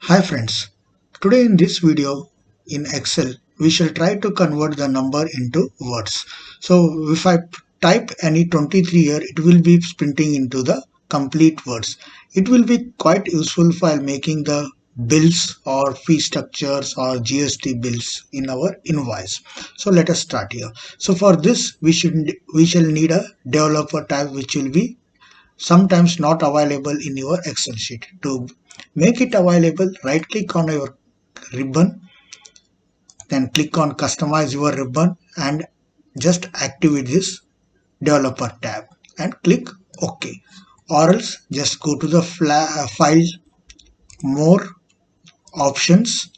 Hi friends, today in this video in Excel we shall try to convert the number into words. So if I type any 23 here, it will be printing into the complete words. It will be quite useful for making the bills or fee structures or GST bills in our invoice. So let us start here. So for this we shall need a developer tab which will be sometimes not available in your Excel sheet. To make it available, right click on your ribbon, then click on customize your ribbon and just activate this developer tab and click OK. Or else just go to the file, more options,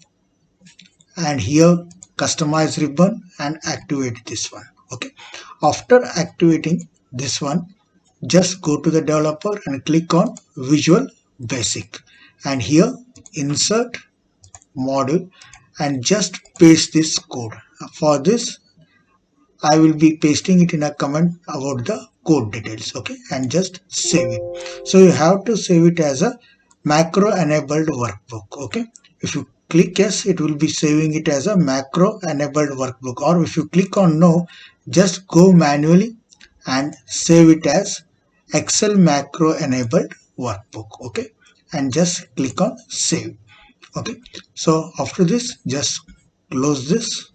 and here customize ribbon and activate this one. Okay. After activating this one, just go to the developer and click on Visual Basic, and here insert module and just paste this code. For this I will be pasting it in a comment about the code details. Okay, and just save it. So you have to save it as a macro enabled workbook. Okay, if you click yes, it will be saving it as a macro enabled workbook, or if you click on no, just go manually and save it as Excel macro enabled workbook. Okay, and just click on save. Okay, so after this just close this,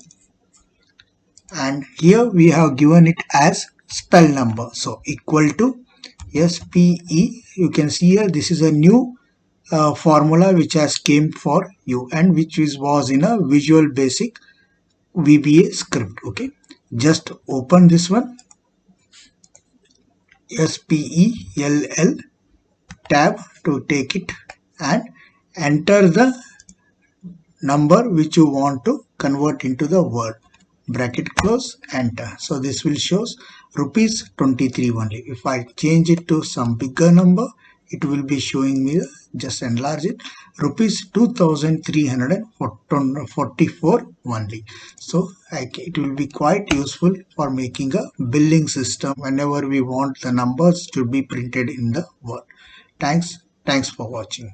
and here we have given it as spell number, so equal to SPE. You can see here this is a new formula which has came for you and which was in a Visual Basic VBA script. Okay, just open this one, SPELL tab to take it, and enter the number which you want to convert into the word, bracket close, enter. So this will shows rupees 23 only. If I change it to some bigger number, it will be showing me, just enlarge it, rupees 2344 only. So it will be quite useful for making a billing system whenever we want the numbers to be printed in the word. Thanks for watching.